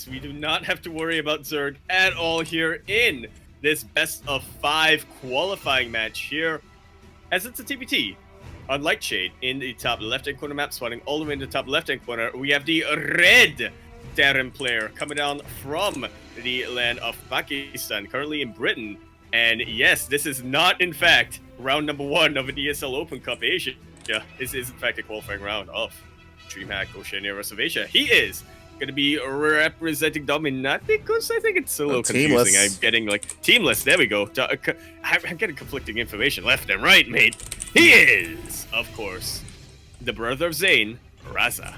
yes, we do not have to worry about Zerg at all here in this best of 5 qualifying match here, as it's a TvT on Lightshade in the top left-hand corner map, spawning all the way in the top left-hand corner. We have the red Terran player coming down from the land of Pakistan, currently in Britain. And yes, this is not, in fact, round number 1 of an ESL Open Cup Asia. This is, in fact, a qualifying round of DreamHack Oceania Raza Asia. He is going to be representing Dominant because I think it's a little confusing. I'm getting, like, teamless. There we go. I'm getting conflicting information left and right, mate. He is, of course, the brother of Zayn, Raza.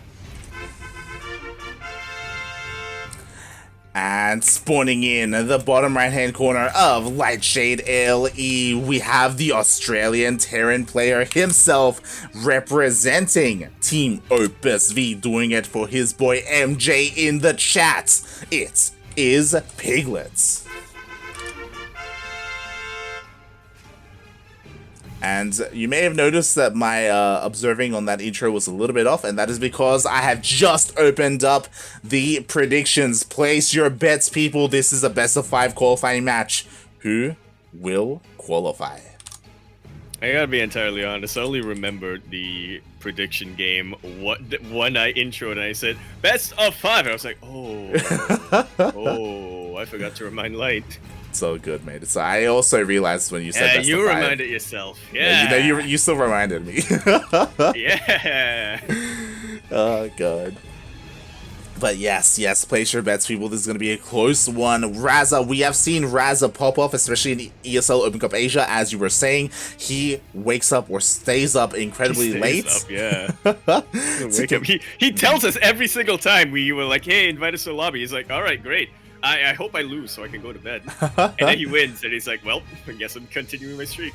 And spawning in the bottom right-hand corner of Lightshade LE, we have the Australian Terran player himself representing Team Opus V, doing it for his boy MJ in the chat. It is Piglet. And you may have noticed that my observing on that intro was a little bit off, and that is because I have just opened up the predictions. Place your bets, people. This is a best of 5 qualifying match. Who will qualify? I gotta be entirely honest, I only remembered the prediction game when I introed and I said, best of 5. And I was like, oh, I forgot to remind Light. So good, mate. So I also realized when you said best you of 5. reminded yourself. Yeah. You still reminded me. Yeah. Oh, God. But yes, place your bets, people. This is going to be a close one. Raza, we have seen Raza pop off, especially in the ESL Open Cup Asia, as you were saying. He wakes up or stays up incredibly late. Yeah. Wake up. He tells us every single time we were like, hey, invite us to the lobby. He's like, all right, great. I hope I lose so I can go to bed. And then he wins, and he's like, well, I guess I'm continuing my streak.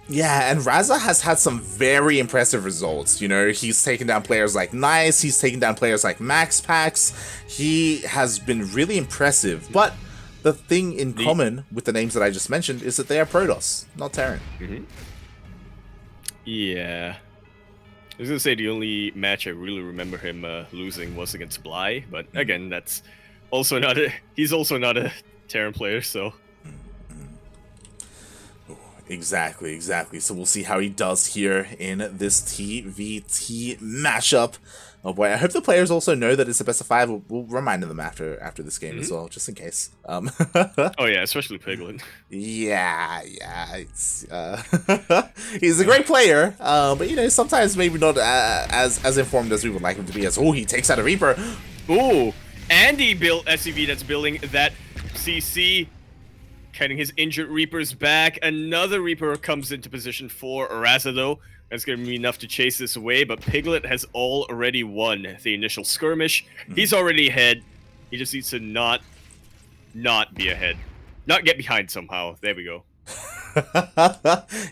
Yeah, and Raza has had some very impressive results. You know, he's taken down players like Nice, he's taken down players like MaxPax. He has been really impressive. But the thing in common with the names that I just mentioned is that they are Protoss, not Terran. Mm-hmm. Yeah. I was going to say the only match I really remember him losing was against Bly, but again, that's also not he's also not a Terran player, so... Exactly. So we'll see how he does here in this TvT mashup. Oh boy, I hope the players also know that it's a best of 5. We'll remind them after this game as well, just in case. Oh yeah, especially Piglet. Yeah. He's a great player, but you know, sometimes maybe not as informed as we would like him to be. As he takes out a Reaper. Ooh, and he built SCV that's building that CC. Getting his injured Reapers back. Another Reaper comes into position for Raza, though. That's going to be enough to chase this away, but Piglet has already won the initial skirmish. He's already ahead. He just needs to not be ahead. Not get behind somehow. There we go.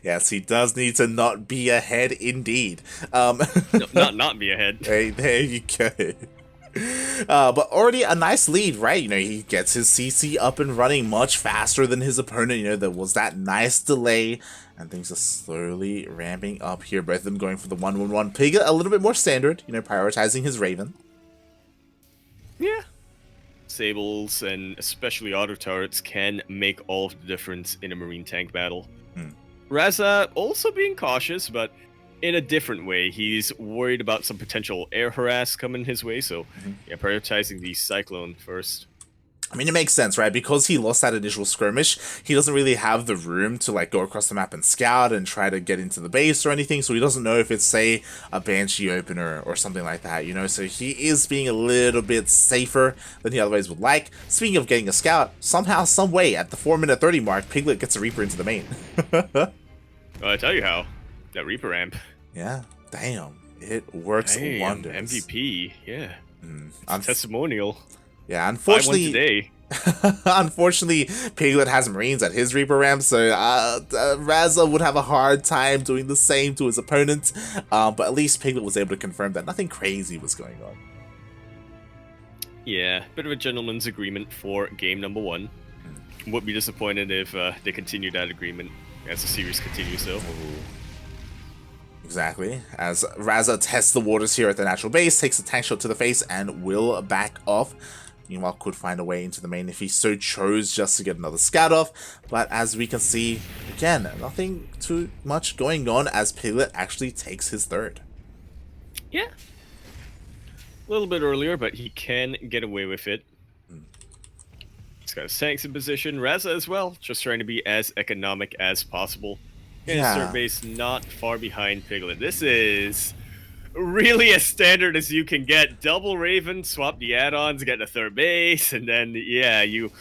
Yes, he does need to not be ahead, indeed. No, not be ahead. Hey, there you go. But already a nice lead, right? You know, he gets his CC up and running much faster than his opponent. You know, there was that nice delay, and things are slowly ramping up here. Both of them going for the 1-1-1. Piglet a little bit more standard, you know, prioritizing his Raven. Yeah. Sables and especially auto turrets can make all of the difference in a marine tank battle. Raza also being cautious, but in a different way. He's worried about some potential air harass coming his way, so yeah, prioritizing the Cyclone first. I mean, it makes sense, right? Because he lost that initial skirmish, he doesn't really have the room to, like, go across the map and scout and try to get into the base or anything, so he doesn't know if it's, say, a Banshee opener or something like that, you know? So he is being a little bit safer than he otherwise would like. Speaking of getting a scout, somehow, some way, at the 4-minute 30 mark, Piglet gets a Reaper into the main. Well, I tell you how. That Reaper amp. Yeah, damn. It works wonders. MVP, yeah. Testimonial. Yeah, unfortunately... 5-1 today. Unfortunately, Piglet has Marines at his Reaper ramp, so Raza would have a hard time doing the same to his opponent. But at least Piglet was able to confirm that nothing crazy was going on. Yeah, bit of a gentleman's agreement for game number 1. Would be disappointed if they continue that agreement as the series continues, though. Exactly. As Raza tests the waters here at the natural base, takes a tank shot to the face, and will back off. Meanwhile, could find a way into the main if he so chose just to get another scout off. But as we can see, again, nothing too much going on as Piglet actually takes his third. Yeah. A little bit earlier, but he can get away with it. He's got his tanks in position. Raza as well, just trying to be as economic as possible. And his third base not far behind Piglet. This is really as standard as you can get. Double Raven, swap the add-ons, get a third base, and then, yeah, you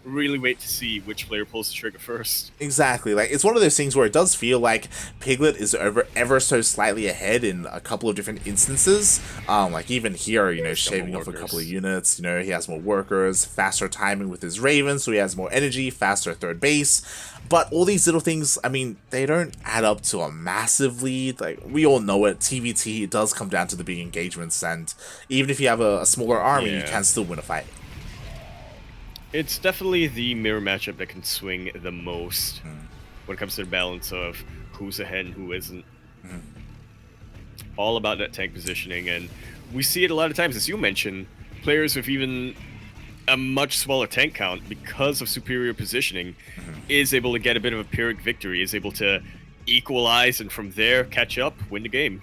really wait to see which player pulls the trigger first. Exactly. Like, it's one of those things where it does feel like Piglet is ever so slightly ahead in a couple of different instances. Like, even here, you know, shaving off a couple of units, you know, he has more workers, faster timing with his Ravens, so he has more energy, faster third base. But all these little things, I mean, they don't add up to a massive lead. Like, we all know it. TvT, it does come down to the big engagements, and even if you have a smaller army, you can still win a fight. It's definitely the mirror matchup that can swing the most when it comes to the balance of who's ahead and who isn't. All about that tank positioning, and we see it a lot of times, as you mentioned, players with even a much smaller tank count because of superior positioning is able to get a bit of a Pyrrhic victory, is able to equalize, and from there catch up, win the game.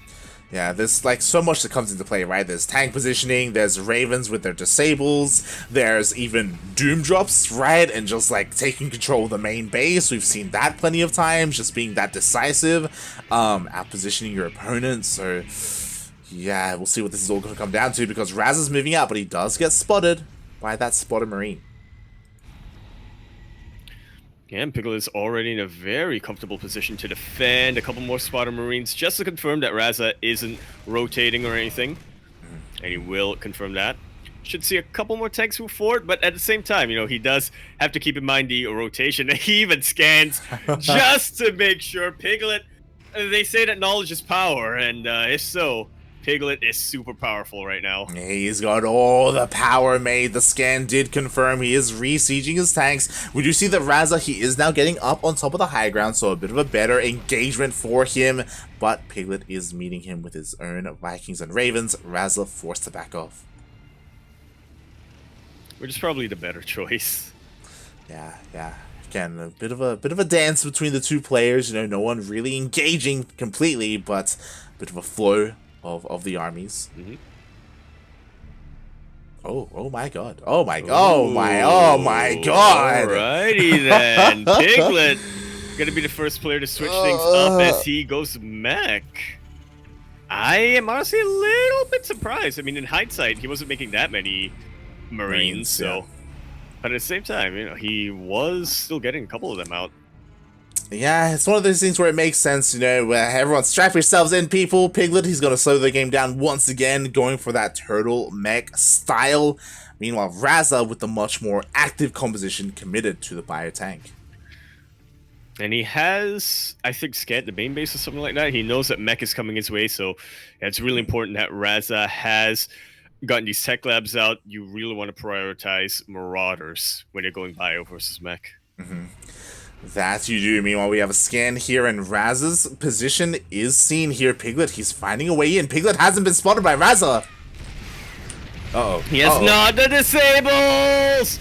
Yeah, there's like so much that comes into play, right? There's tank positioning, there's Ravens with their disables, there's even Doom drops, right? And just like taking control of the main base. We've seen that plenty of times, just being that decisive, at positioning your opponent. So yeah, we'll see what this is all going to come down to, because Raza's moving out, but he does get spotted by that spotted Marine. And Piglet is already in a very comfortable position to defend. A couple more spotter Marines just to confirm that Raza isn't rotating or anything. And he will confirm that. Should see a couple more tanks move forward, but at the same time, you know, he does have to keep in mind the rotation. He even scans just to make sure. Piglet, they say that knowledge is power, and if so, Piglet is super powerful right now. He's got all the power made. The scan did confirm he is re-sieging his tanks. We do see that Raza, he is now getting up on top of the high ground, so a bit of a better engagement for him. But Piglet is meeting him with his own Vikings and Ravens. Raza forced to back off. Which is probably the better choice. Yeah. Again, a bit of a dance between the two players. You know, no one really engaging completely, but a bit of a flow of the armies. Oh my god. Oh my god. Alrighty then. Piglet gonna be the first player to switch things up as he goes mech. I am honestly a little bit surprised. I mean, in hindsight, he wasn't making that many Marines, so but at the same time, you know, he was still getting a couple of them out. Yeah, it's one of those things where it makes sense, you know, where everyone strap yourselves in, people. Piglet, he's going to slow the game down once again, going for that turtle mech style. Meanwhile, Raza, with the much more active composition, committed to the bio tank. And he has, I think, scanned the main base or something like that. He knows that mech is coming his way, so yeah, it's really important that Raza has gotten these tech labs out. You really want to prioritize Marauders when you're going bio versus mech. That you do. Meanwhile, we have a scan here, and Raza's position is seen here. Piglet, he's finding a way in. Piglet hasn't been spotted by Raza. He has not the disables!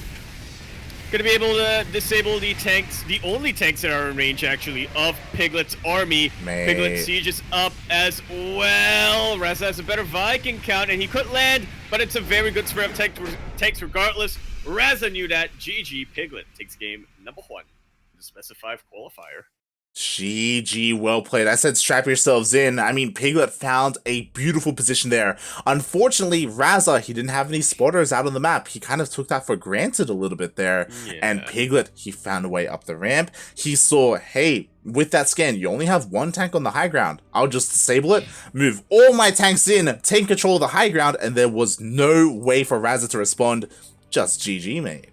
Gonna be able to disable the tanks, the only tanks that are in range, actually, of Piglet's army. Piglet siege is up as well. Raza has a better Viking count, and he could land, but it's a very good spread of tanks regardless. Raza knew that. GG, Piglet takes game number 1. Specified qualifier. GG, well played. I said strap yourselves in. I mean, Piglet found a beautiful position there. Unfortunately, Raza, he didn't have any spotters out on the map. He kind of took that for granted a little bit there. And Piglet, he found a way up the ramp. He saw, hey, with that scan, you only have one tank on the high ground. I'll just disable it, move all my tanks in, take control of the high ground, and there was no way for Raza to respond. Just GG, mate.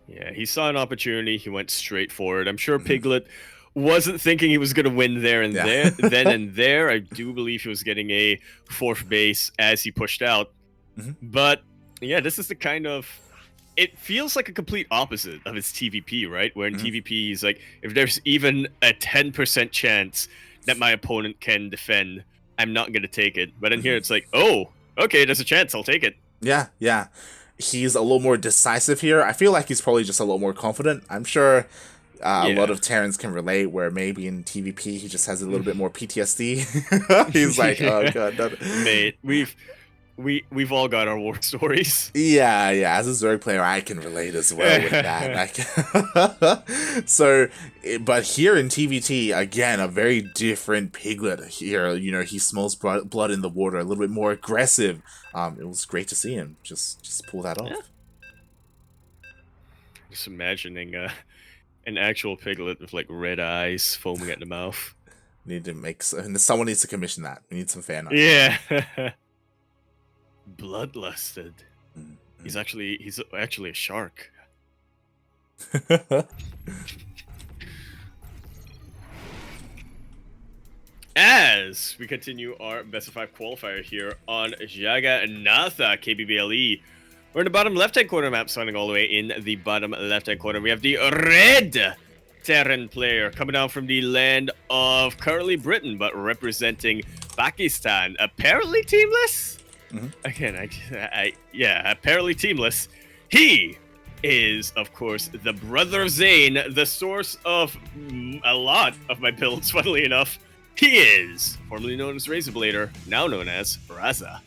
Yeah, he saw an opportunity. He went straight for it. I'm sure Piglet wasn't thinking he was going to win there and there. Then and there, I do believe he was getting a 4th base as he pushed out. But yeah, this is the kind of... It feels like a complete opposite of his TvP, right? Where in TvP, he's like, if there's even a 10% chance that my opponent can defend, I'm not going to take it. But in here, it's like, oh, okay, there's a chance. I'll take it. Yeah. he's a little more decisive here. I feel like he's probably just a little more confident. I'm sure a lot of Terrans can relate, where maybe in TvP he just has a little bit more PTSD. He's like, oh god, mate, we've all got our war stories. Yeah, as a Zerg player, I can relate as well with that. So, but here in TvT, again, a very different Piglet here. You know, he smells blood in the water, a little bit more aggressive. It was great to see him just pull that off. Yeah. Just imagining an actual Piglet with like red eyes, foaming at the mouth. Need to make someone needs to commission that. We need some fan art. Yeah. Bloodlusted. He's actually a shark. As we continue our best of 5 qualifier here on Yakuzaku KBBLE, we're in the bottom left-hand corner map, starting all the way in the bottom left-hand corner. We have the red Terran player coming down from the land of currently Britain, but representing Pakistan. Apparently teamless. Again, yeah, apparently teamless. He is, of course, the brother Zane, the source of a lot of my builds, funnily enough. He is formerly known as Razorblader, now known as Raza.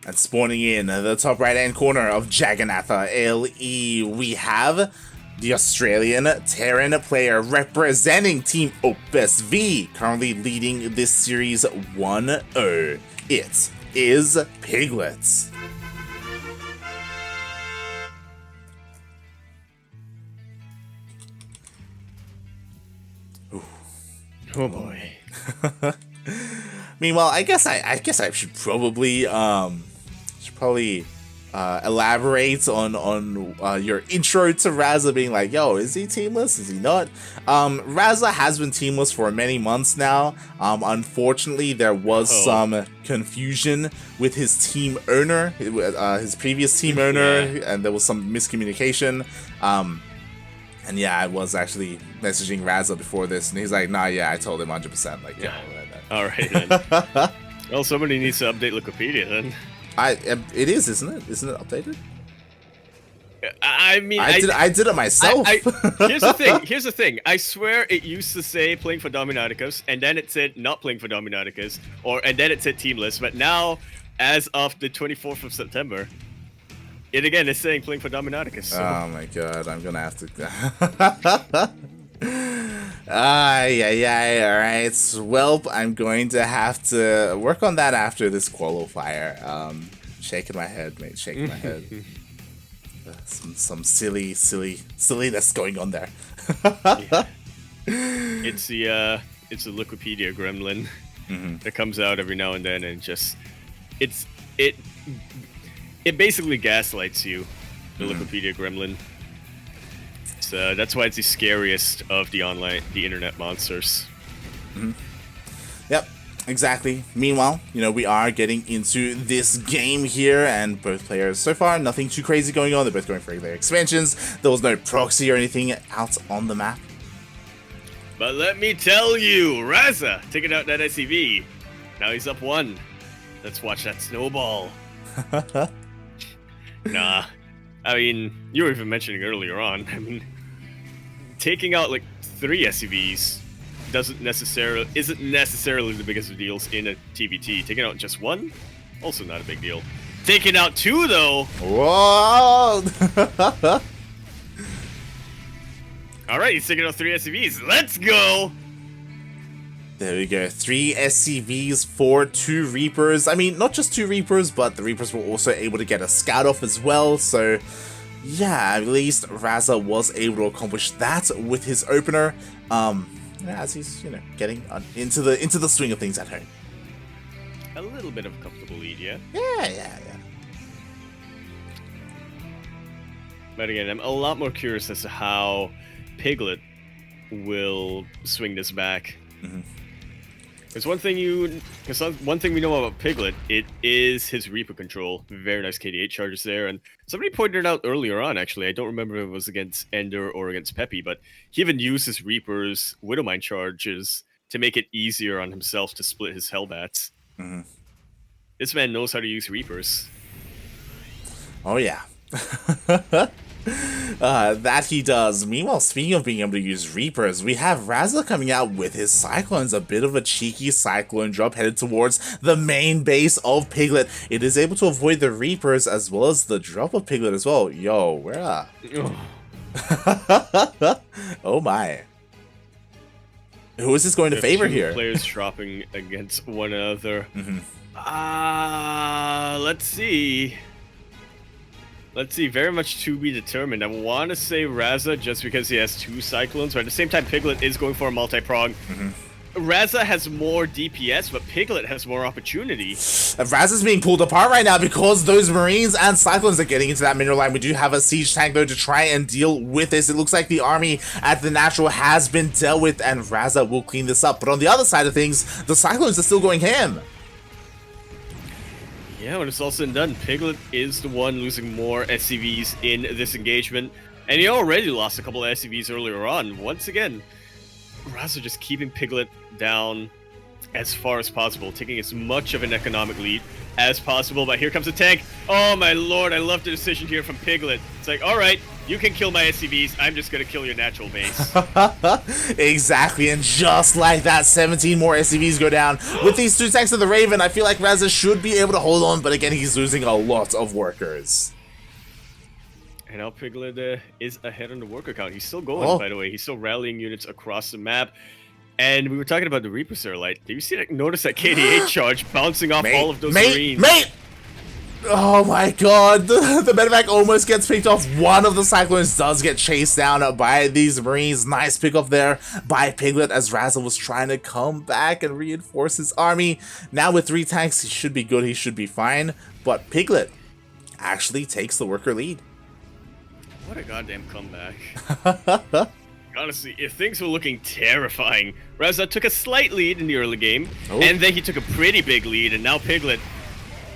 And spawning in the top right-hand corner of Jagannatha LE, we have the Australian Terran player representing Team Opus V, currently leading this series 1-0. It is Piglet. Oh boy. Meanwhile, I guess I should probably elaborate on your intro to Raza being like, yo, is he teamless? Is he not? Raza has been teamless for many months now. Unfortunately, there was some confusion with his team owner, his previous team owner, and there was some miscommunication. And yeah, I was actually messaging Raza before this, and he's like, nah, yeah, I told him 100%. Like, yeah. All right, then. Well, somebody needs to update Wikipedia, then. It is, isn't it? Isn't it updated? I mean, I did it myself. Here's the thing. I swear it used to say playing for Dominaticus, and then it said not playing for Dominaticus, and then it said teamless. But now, as of the 24th of September, it again is saying playing for Dominaticus. So. Oh my god, I'm gonna have to. Alright. Well, I'm going to have to work on that after this qualifier. Shaking my head, mate. Shaking my head. Some silliness going on there. It's the Wikipedia gremlin that comes out every now and then, and just it basically gaslights you. The Wikipedia gremlin. So that's why it's the scariest of the internet monsters. Yep, exactly. Meanwhile, we are getting into this game here, and both players, so far, nothing too crazy going on. They're both going for regular expansions. There was no proxy or anything out on the map. But let me tell you, Raza taking out that SCV. Now he's up 1. Let's watch that snowball. Nah. I mean, you were even mentioning earlier on, taking out like 3 SCVs isn't necessarily the biggest of deals in a TvT. Taking out just 1, also not a big deal. Taking out 2 though. Whoa! All right, he's taking out 3 SCVs. Let's go. There we go. 3 SCVs for 2 Reapers. I mean, not just 2 Reapers, but the Reapers were also able to get a scout off as well. So, yeah, at least Raza was able to accomplish that with his opener. As he's, getting into the swing of things at home. A little bit of a comfortable lead, yeah? Yeah. But again, I'm a lot more curious as to how Piglet will swing this back. Because one thing we know about Piglet, it is his Reaper control. Very nice KD8 charges there, and somebody pointed it out earlier on, actually. I don't remember if it was against Ender or against Peppy, but he even used his Reaper's Widowmine charges to make it easier on himself to split his Hellbats. This man knows how to use Reapers. Oh yeah. That he does. Meanwhile, speaking of being able to use Reapers, we have Raza coming out with his Cyclones, a bit of a cheeky Cyclone drop headed towards the main base of Piglet. It is able to avoid the Reapers as well as the drop of Piglet as well. Yo, where oh my. Who is this going to favor here? Players dropping against one another. Mm-hmm. Let's see. Let's see, very much to be determined. I want to say Raza just because he has 2 Cyclones, but at the same time, Piglet is going for a multi-prong. Raza has more DPS, but Piglet has more opportunity. Raza's being pulled apart right now because those Marines and Cyclones are getting into that mineral line. We do have a siege tank, though, to try and deal with this. It looks like the army at the natural has been dealt with, and Raza will clean this up. But on the other side of things, the Cyclones are still going ham. Yeah, when it's all said and done, Piglet is the one losing more SCVs in this engagement. And he already lost a couple of SCVs earlier on. Once again, Raza just keeping Piglet down as far as possible, taking as much of an economic lead as possible. But here comes a tank. Oh my lord, I love the decision here from Piglet. It's like, alright, you can kill my SCVs, I'm just gonna kill your natural base. Exactly, and just like that, 17 more SCVs go down. With these 2 tanks of the Raven, I feel like Raza should be able to hold on, but again, he's losing a lot of workers. And now Piglet is ahead on the worker count. He's still going, by the way. He's still rallying units across the map. And we were talking about the Reaper Light. Did you see that? Notice that KDA charge bouncing off all of those Marines? Mate! Oh my god, the medevac almost gets picked off. One of the Cyclones does get chased down by these Marines. Nice pick up there by Piglet as Raza was trying to come back and reinforce his army. Now with 3 tanks, he should be good, he should be fine. But Piglet actually takes the worker lead. What a goddamn comeback. Honestly, if things were looking terrifying, Raza took a slight lead in the early game, and then he took a pretty big lead, and now Piglet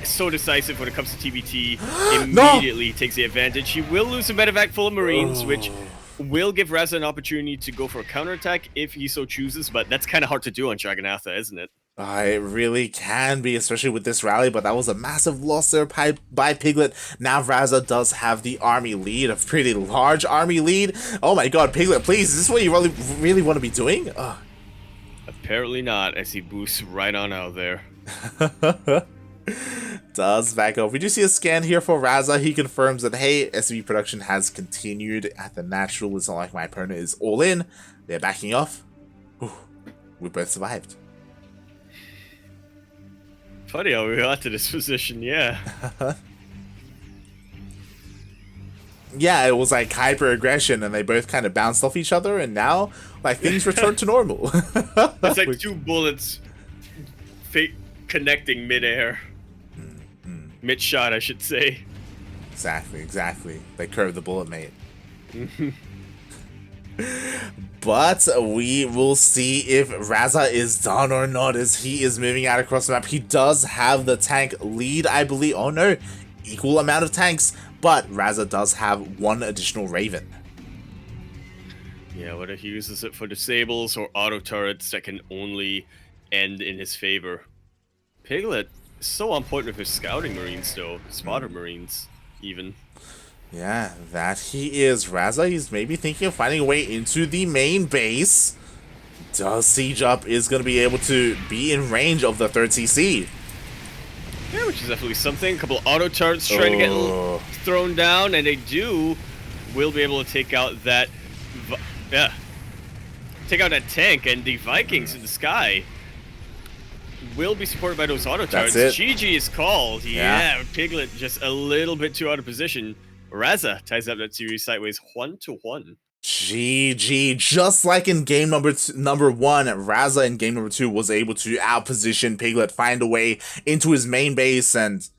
is so decisive when it comes to TvT, immediately takes the advantage. He will lose a medevac full of Marines, which will give Raza an opportunity to go for a counterattack if he so chooses, but that's kind of hard to do on Dragonatha, isn't it? It really can be, especially with this rally, but that was a massive loss there by Piglet. Now Raza does have the army lead, a pretty large army lead. Oh my god, Piglet, please, is this what you really want to be doing? Apparently not, as he boosts right on out there. Does back up. We do see a scan here for Raza. He confirms that, hey, SCV production has continued at the natural. It's not like my opponent is all in. They're backing off. Whew. We both survived. Funny how we got to this position, yeah. Yeah, it was like hyper aggression, and they both kind of bounced off each other, and now like things return to normal. It's like 2 bullets connecting midair. Mid shot, I should say. Exactly. They curved the bullet, mate. But we will see if Raza is done or not as he is moving out across the map. He does have the tank lead, I believe. Oh no, equal amount of tanks, but Raza does have 1 additional Raven. Yeah, whether he uses it for disables or auto turrets, that can only end in his favor. Piglet is so on point with his scouting Marines though, spotter Marines even. Yeah, that he is. Raza, he's maybe thinking of finding a way into the main base. Does Siege Up is going to be able to be in range of the 3rd CC? Yeah, which is definitely something. A couple of auto turrets trying to get thrown down, and they will be able to take out that tank, and the Vikings in the sky will be supported by those auto turrets. GG is called. Yeah, Piglet just a little bit too out of position. Raza ties up that series sideways 1-1. GG, just like in game number 1, Raza in game number 2 was able to outposition Piglet, find a way into his main base, and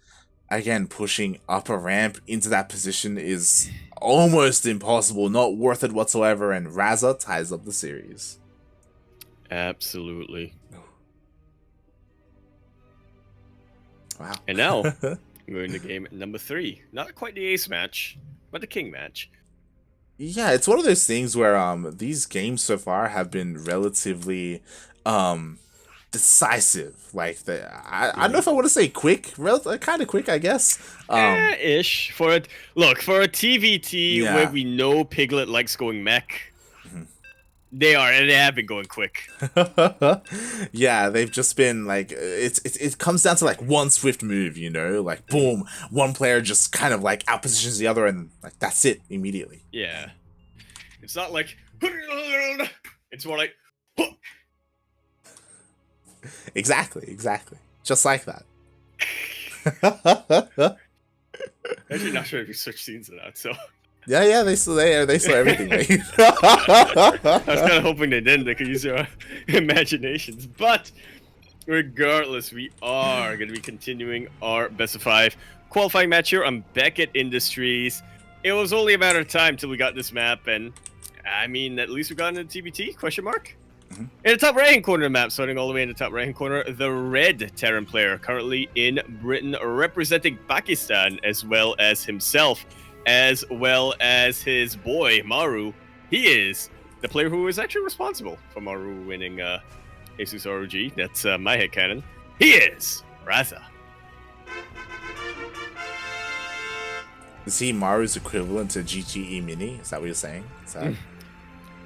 again, pushing up a ramp into that position is almost impossible, not worth it whatsoever, and Raza ties up the series. Absolutely. Wow. And now, going to game number 3. Not quite the ace match, but the king match. Yeah, it's one of those things where these games so far have been relatively decisive. Like I don't know if I want to say quick, kind of quick, I guess. Ish. For a TvT Yeah. where we know Piglet likes going mech, they have been going quick. Yeah, they've just been like it comes down to like one swift move, you know, like boom, one player just kind of like outpositions the other, and like that's it immediately. Yeah, it's not like it's more like Exactly, just like that. Actually, not sure if you switch scenes to that. So yeah, they saw everything. Right? I was kind of hoping they didn't. They could use their imaginations. But regardless, we are going to be continuing our best of 5 qualifying match here on Beckett Industries. It was only a matter of time till we got this map, and I mean, at least we got into TvT? Question mark. In the top right-hand corner of the map, starting all the way in the top right-hand corner, the red Terran player, currently in Britain, representing Pakistan, as well as himself, as well as his boy, Maru. He is the player who is actually responsible for Maru winning Asus ROG. That's my headcanon. He is Raza. Is he Maru's equivalent to GTE Mini? Is that what you're saying? Is that...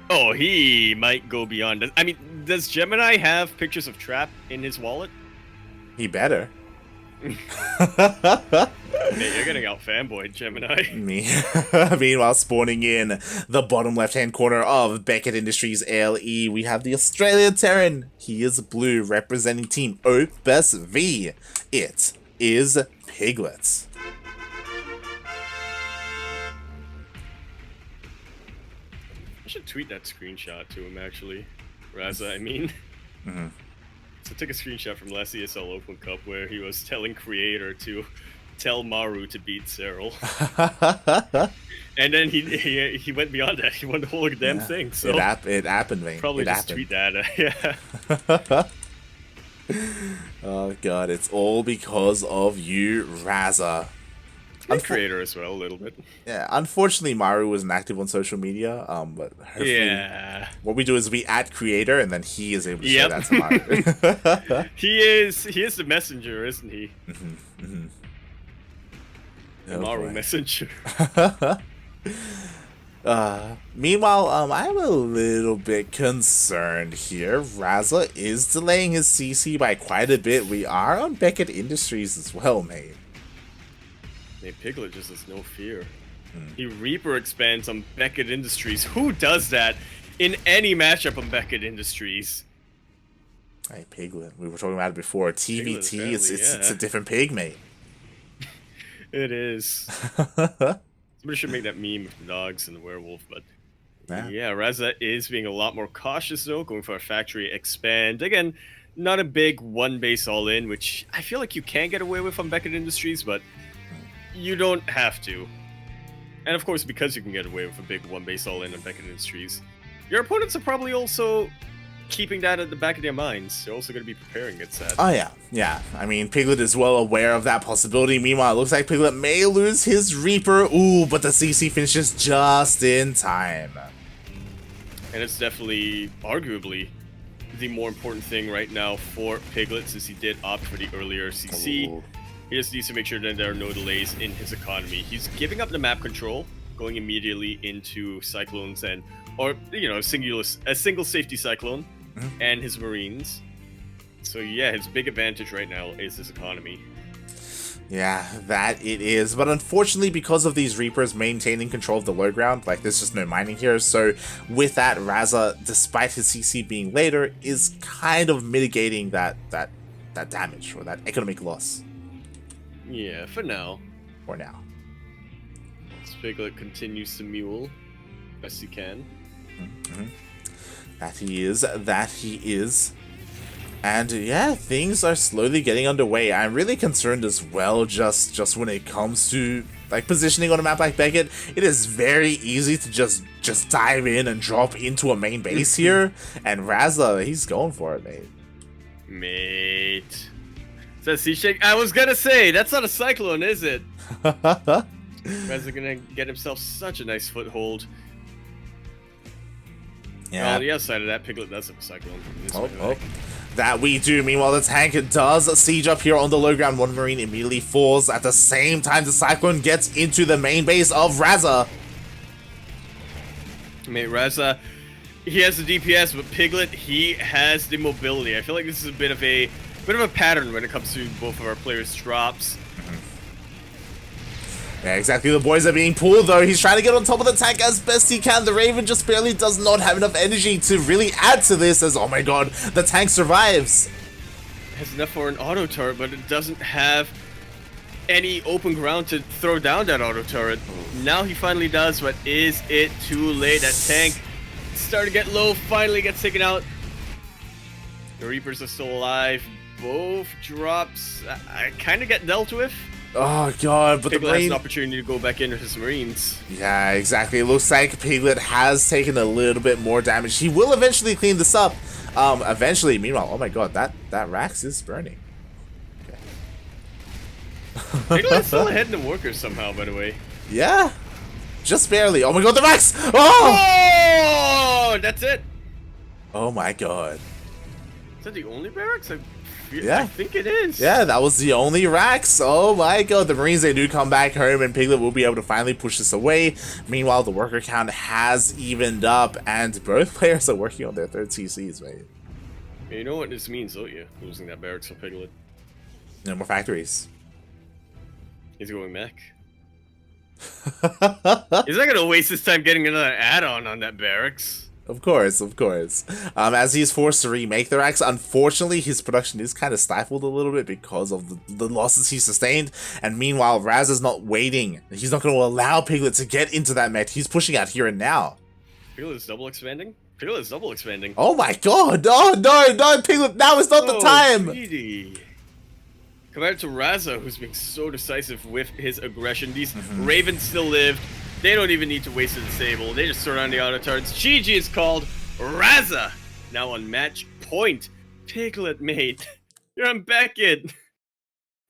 Oh, he might go beyond. I mean, does Gemini have pictures of Trap in his wallet? He better. Hey, you're getting out fanboyed, Gemini. Me. Meanwhile, spawning in the bottom left-hand corner of Beckett Industries ALE, we have the Australian Terran. He is blue, representing Team Opus V. It is Piglet. I should tweet that screenshot to him, actually. Raza, I mean. So take a screenshot from last ESL Open Cup where he was telling Creator to tell Maru to beat Cyril. And then he went beyond that. He won the whole damn thing. So it happened, man. Probably it just happened. tweet that. Yeah. Oh god, it's all because of you, Raza. Creator as well, a little bit. Yeah, unfortunately, Maru wasn't active on social media. But hopefully, what we do is we add Creator, and then he is able to share that to Maru. he is the messenger, isn't he? The Maru messenger. Meanwhile, I'm a little bit concerned here. Raza is delaying his CC by quite a bit. We are on Beckett Industries as well, mate. Hey, Piglet just has no fear. He Reaper expands on Beckett Industries. Who does that in any matchup on Beckett Industries? Hey, Piglet. We were talking about it before. TvT, it's a different pig, mate. It is. Somebody should make that meme of the dogs and the werewolf, but yeah, Raza is being a lot more cautious though, going for a factory expand. Again, not a big one base all in, which I feel like you can get away with on Beckett Industries, but you don't have to. And of course, because you can get away with a big one base all in on Beckett Industries, your opponents are probably also keeping that at the back of their minds. They're also going to be preparing against that. Oh yeah. I mean, Piglet is well aware of that possibility. Meanwhile, it looks like Piglet may lose his Reaper. Ooh, but the CC finishes just in time. And it's definitely, arguably, the more important thing right now for Piglet, since he did opt for the earlier CC. Ooh. He just needs to make sure that there are no delays in his economy. He's giving up the map control, going immediately into Cyclones or a single safety Cyclone and his Marines. So yeah, his big advantage right now is his economy. Yeah, that it is. But unfortunately, because of these Reapers maintaining control of the low ground, like there's just no mining here. So with that, Raza, despite his CC being later, is kind of mitigating that damage or that economic loss. Yeah, for now. For now. Piglet continues to mule best he can. That he is. And yeah, things are slowly getting underway. I'm really concerned as well, just when it comes to like positioning on a map like Beckett. It is very easy to just dive in and drop into a main base here. And Raza, he's going for it, mate. Says C-Shake. I was gonna say, that's not a Cyclone, is it? Raza gonna get himself such a nice foothold. Yeah. On the other side of that, Piglet does have a Cyclone. That we do. Meanwhile, the tank does siege up here on the low ground. One Marine immediately falls. At the same time, the Cyclone gets into the main base of Raza. Mate, Raza, he has the DPS, but Piglet, he has the mobility. I feel like this is a bit of a pattern when it comes to both of our players' drops. Yeah, exactly. The boys are being pulled, though. He's trying to get on top of the tank as best he can. The Raven just barely does not have enough energy to really add to this as, oh my god, the tank survives. It has enough for an auto turret, but it doesn't have any open ground to throw down that auto turret. Now he finally does, but is it too late? That tank started to get low, finally gets taken out. The Reapers are still alive. Both drops, I kind of get dealt with. Oh god, but Piglet the Marine has an opportunity to go back into his Marines. Yeah, exactly. It looks like Piglet has taken a little bit more damage. He will eventually clean this up. Eventually. Meanwhile, oh my god, that Rax is burning. Okay. Piglet's still ahead in the workers somehow, by the way. Yeah, just barely. Oh my god, the Rax! Oh! Oh, that's it. Oh my god. Is that the only barracks? Yeah. I think it is. Yeah, that was the only Rax. Oh my god, the Marines, they do come back home, and Piglet will be able to finally push this away. Meanwhile, the worker count has evened up, and both players are working on their third CCs, mate. You know what this means, don't you? Losing that barracks for Piglet. No more factories. He's going mech. He's not gonna waste his time getting another add-on on that barracks. Of course, of course. As he's forced to remake the Rax, unfortunately, his production is kind of stifled a little bit because of the losses he sustained. And meanwhile, Raz is not waiting. He's not going to allow Piglet to get into that mech. He's pushing out here and now. Piglet is double expanding? Piglet is double expanding. Oh my god! Oh, no, Piglet, now is not the time! Greedy. Compared to Raza, who's being so decisive with his aggression. These Ravens still live. They don't even need to waste a disable. They just surround the auto turrets. GG is called. Raza now on match point. Piglet, mate. You're on Beckett.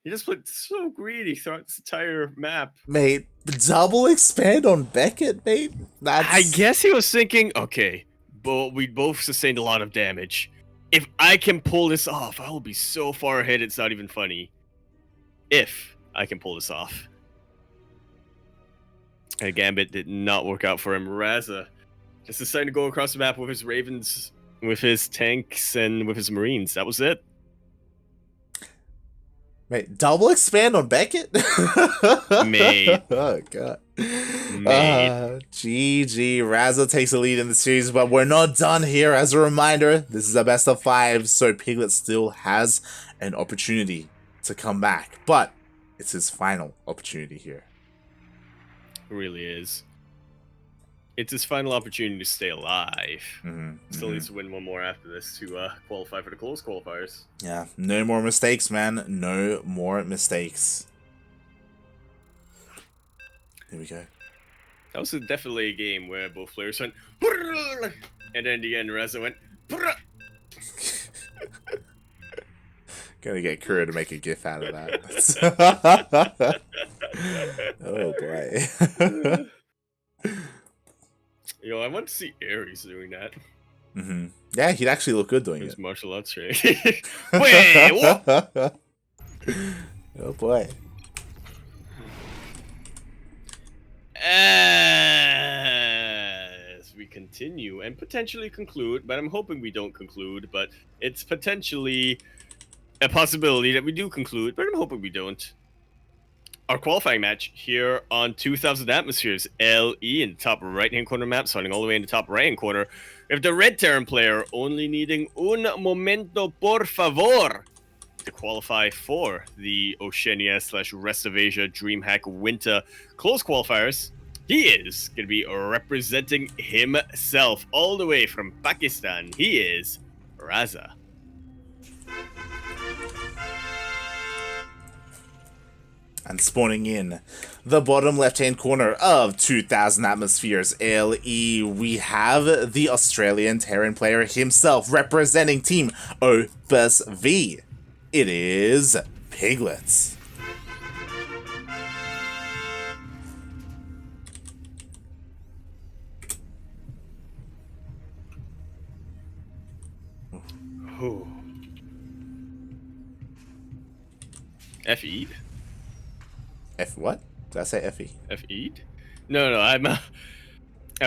You just played so greedy throughout this entire map. Mate, double expand on Beckett, mate? I guess he was thinking, okay, but we both sustained a lot of damage. If I can pull this off, I will be so far ahead it's not even funny. If I can pull this off. And Gambit did not work out for him. Raza just decided to go across the map with his Ravens, with his tanks, and with his Marines. That was it. Mate, double expand on Beckett? Mate. Oh, God. Mate. GG. Raza takes the lead in the series, but we're not done here. As a reminder, this is a best of 5, so Piglet still has an opportunity to come back. But it's his final opportunity here. Really is. It's his final opportunity to stay alive. Still needs to win one more after this to qualify for the close qualifiers. Yeah, no more mistakes, man. No more mistakes. Here we go. That was definitely a game where both players went, and then in the end, Raza went. Gonna get Kura to make a gif out of that. Oh boy. Yo, I want to see Ares doing that. Yeah, he'd actually look good doing His it. martial arts training. Wait, what? Oh boy. As we continue and potentially conclude, but I'm hoping we don't conclude, but it's potentially a possibility that we do conclude, but I'm hoping we don't. Our qualifying match here on 2000 Atmospheres, LE in the top right-hand corner map, starting all the way in the top right-hand corner. We have the Red Terran player only needing un momento por favor to qualify for the Oceania / Rest of Asia DreamHack Winter Close Qualifiers. He is going to be representing himself all the way from Pakistan. He is Raza. And spawning in the bottom left-hand corner of 2000 Atmospheres LE, we have the Australian Terran player himself representing Team Opus V. It is Piglet. F-E'd? F what? Did I say F-E? F-E'd? No, I'm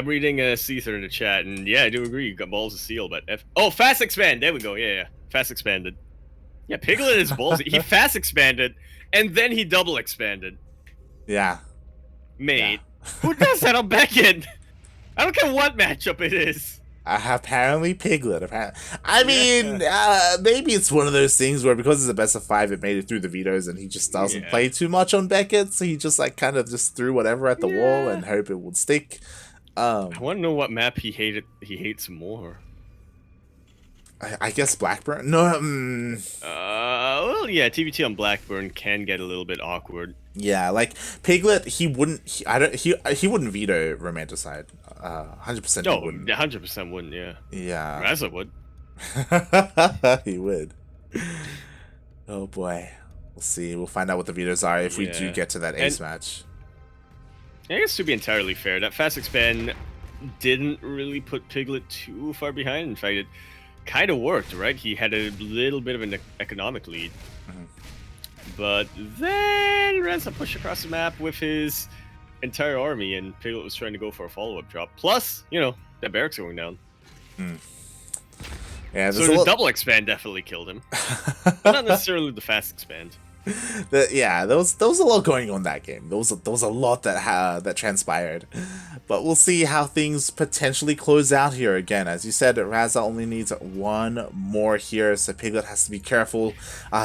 reading Caesar in the chat, and yeah, I do agree. You got balls of steel, but oh, fast expand. There we go. Yeah, fast expanded. Yeah, Piglet is balls. He fast expanded, and then he double expanded. Yeah. Mate, who does that on back end? I don't care what matchup it is. Apparently Piglet. I mean, maybe it's one of those things where because it's a best of 5, it made it through the vetoes, and he just doesn't play too much on Beckett, so he just like kind of just threw whatever at the wall and hope it would stick. I want to know what map he hates more. I guess Blackburn. No. Well, yeah, TvT on Blackburn can get a little bit awkward. Yeah, like Piglet, he wouldn't. He wouldn't veto Romanticide. 100%. No, 100% wouldn't. Yeah. Yeah. Raza would. He would. Oh boy, we'll see. We'll find out what the vetoes are if we do get to that ace match. I guess to be entirely fair, that fast expand didn't really put Piglet too far behind. In fact, it kind of worked, right? He had a little bit of an economic lead. But then Raza pushed across the map with his entire army, and Piglet was trying to go for a follow-up drop. Plus, you know, that barracks going down. Yeah, so the double expand definitely killed him. But not necessarily the fast expand. Yeah, there was a lot going on that game. There was a lot that transpired, but we'll see how things potentially close out here. Again, as you said, Raza only needs one more here, so Piglet has to be careful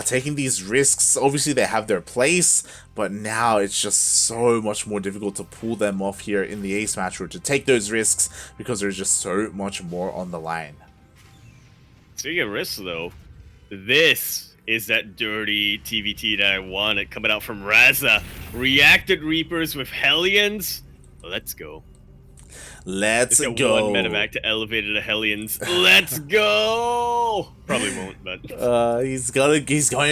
taking these risks. Obviously, they have their place, but now it's just so much more difficult to pull them off here in the ace match or to take those risks because there's just so much more on the line. Speaking of risks, though, this is that dirty TvT that I wanted coming out from Raza. Reacted Reapers with Hellions. Let's go. Let's go. One medevac to elevated the Hellions. Let's go. Probably won't, but he's going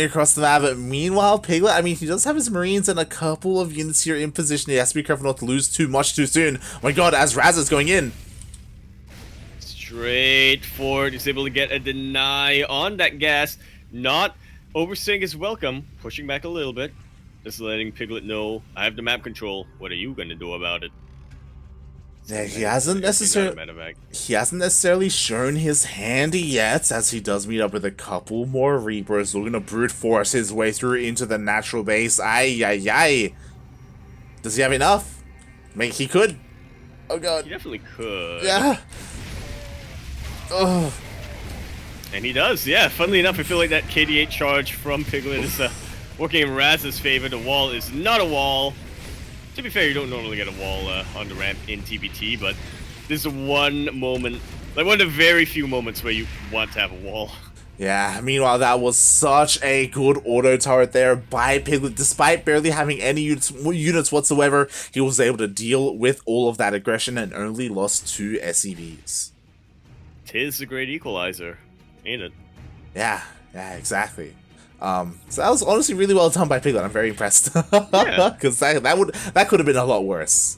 across the map. But meanwhile, Piglet, I mean, he does have his Marines and a couple of units here in position. He has to be careful not to lose too much too soon. Oh my god, as Raza's going in. Straight forward. He's able to get a deny on that gas. Not overstaying his welcome, pushing back a little bit, just letting Piglet know, I have the map control. What are you gonna do about it? Yeah, he hasn't necessarily shown his hand yet, as he does meet up with a couple more Reapers, looking to brute force his way through into the natural base. Ay. Does he have enough? Maybe he could. Oh god. He definitely could. Yeah. Oh. And he does, yeah. Funnily enough, I feel like that KD8 charge from Piglet is working in Raz's favor. The wall is not a wall. To be fair, you don't normally get a wall on the ramp in TvT, but this is one moment, like one of the very few moments where you want to have a wall. Yeah, meanwhile, that was such a good auto turret there by Piglet. Despite barely having any units whatsoever, he was able to deal with all of that aggression and only lost 2 SCVs. 'Tis the great equalizer. Ain't it? Yeah, exactly. So that was honestly really well done by Piglet. I'm very impressed. Because that could have been a lot worse.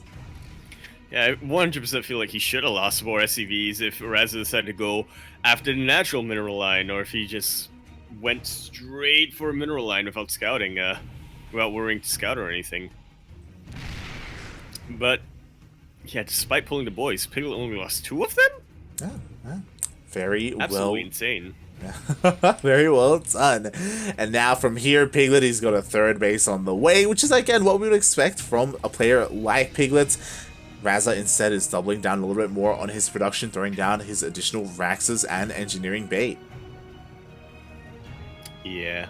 Yeah, I 100% feel like he should have lost more SCVs if Raza decided to go after the natural mineral line, or if he just went straight for a mineral line without scouting, without worrying to scout or anything. But yeah, despite pulling the boys, Piglet only lost 2 of them? Yeah. Very absolutely insane. Very well done. And now from here, Piglet, he's got a 3rd base on the way, which is again what we would expect from a player like Piglet. Raza instead is doubling down a little bit more on his production, throwing down his additional Raxes and engineering bait. Yeah,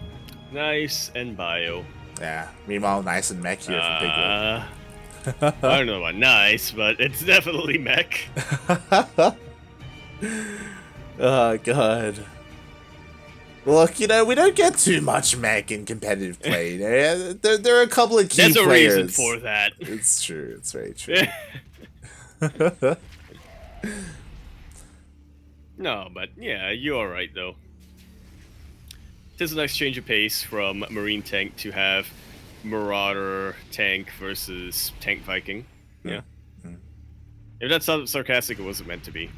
nice and bio. Yeah, meanwhile, nice and mech here from Piglet. I don't know about nice, but it's definitely mech. Oh god. Look, you know, we don't get too much mech in competitive play. There are a couple of key players. There's a reason for that. It's true. It's very true. No, but yeah, you're alright though. It's a nice change of pace from Marine Tank to have Marauder Tank versus Tank Viking. Yeah. If that's sarcastic, it wasn't meant to be.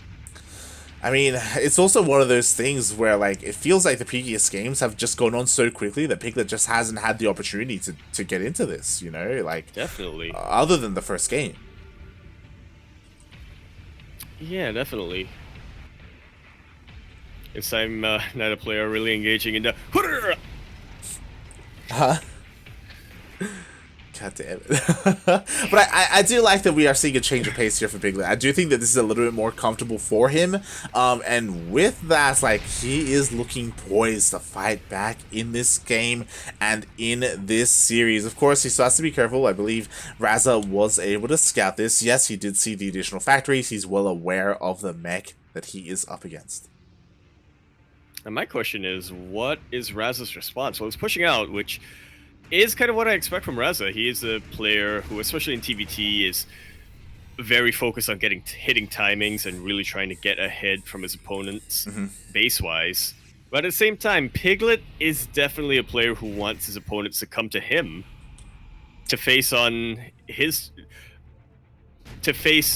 I mean, it's also one of those things where, like, it feels like the previous games have just gone on so quickly that Piglet just hasn't had the opportunity to get into this, you know? Like, Definitely. other than the first game. Yeah, definitely. This time, not a player really engaging in the... Huh? God damn it. But I do like that we are seeing a change of pace here for Piglet. I do think that this is a little bit more comfortable for him. And with that, like, he is looking poised to fight back in this game and in this series. Of course, he still has to be careful. I believe Raza was able to scout this. Yes, he did see the additional factories. He's well aware of the mech that he is up against. And my question is, what is Raza's response? Well, he's pushing out, which is kind of what I expect from Raza. He is a player who, especially in TvT, is very focused on hitting timings and really trying to get ahead from his opponents base-wise. But at the same time, Piglet is definitely a player who wants his opponents to come to him to face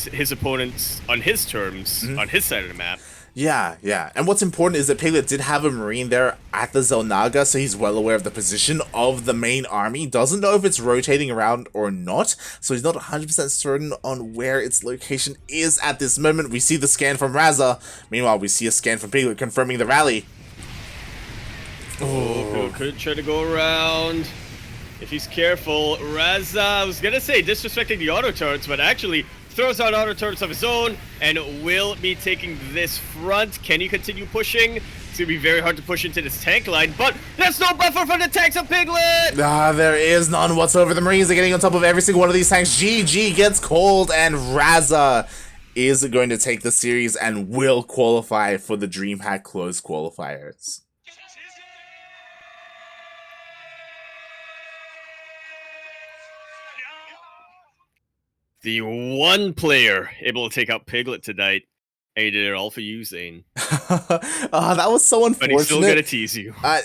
his opponents on his terms, on his side of the map. Yeah, yeah. And what's important is that Piglet did have a Marine there at the Zelnaga, so he's well aware of the position of the main army. Doesn't know if it's rotating around or not, so he's not 100% certain on where its location is at this moment. We see the scan from Raza. Meanwhile, we see a scan from Piglet confirming the rally. Oh, could try to go around. If he's careful, Raza, I was gonna say disrespecting the auto turrets, but actually throws out auto turrets of his own and will be taking this front. Can he continue pushing? It's gonna be very hard to push into this tank line, but there's no buffer from the tanks of Piglet! There is none whatsoever. The Marines are getting on top of every single one of these tanks. GG gets cold, and Raza is going to take the series and will qualify for the DreamHack closed qualifiers. The one player able to take out Piglet tonight. He did it all for you, Zane. That was so unfortunate. But he's still gonna tease you. I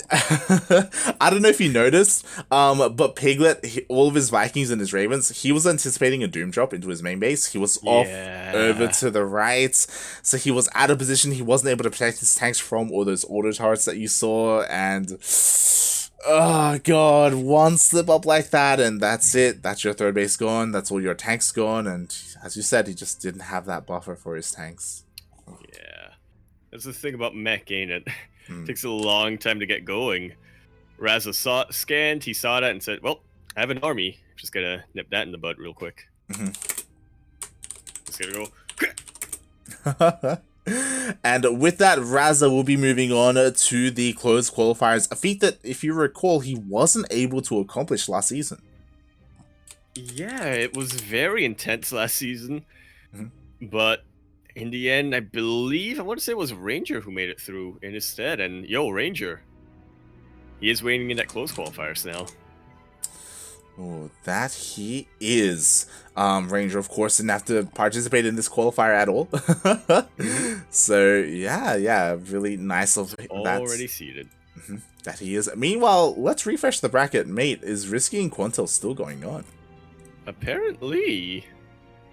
don't know if you noticed, but Piglet, all of his Vikings and his Ravens, he was anticipating a Doom drop into his main base. He was off over to the right, so he was out of position. He wasn't able to protect his tanks from all those auto turrets that you saw, and oh god, one slip up like that and that's it. That's your third base gone. That's all your tanks gone. And as you said, he just didn't have that buffer for his tanks. Yeah. That's the thing about mech, ain't it? Takes a long time to get going. Raza scanned, he saw that and said, well, I have an army. Just gotta nip that in the bud real quick. Just gotta go. And with that, Raza will be moving on to the closed qualifiers, a feat that, if you recall, he wasn't able to accomplish last season. Yeah, it was very intense last season, but in the end, I want to say it was Ranger who made it through in his stead, and yo, Ranger, he is waiting in that closed qualifiers now. Oh, that he is. Ranger, of course, didn't have to participate in this qualifier at all. So, yeah, really nice of that. Already seated. That he is. Meanwhile, let's refresh the bracket. Mate, is Risky and Quantel still going on? Apparently.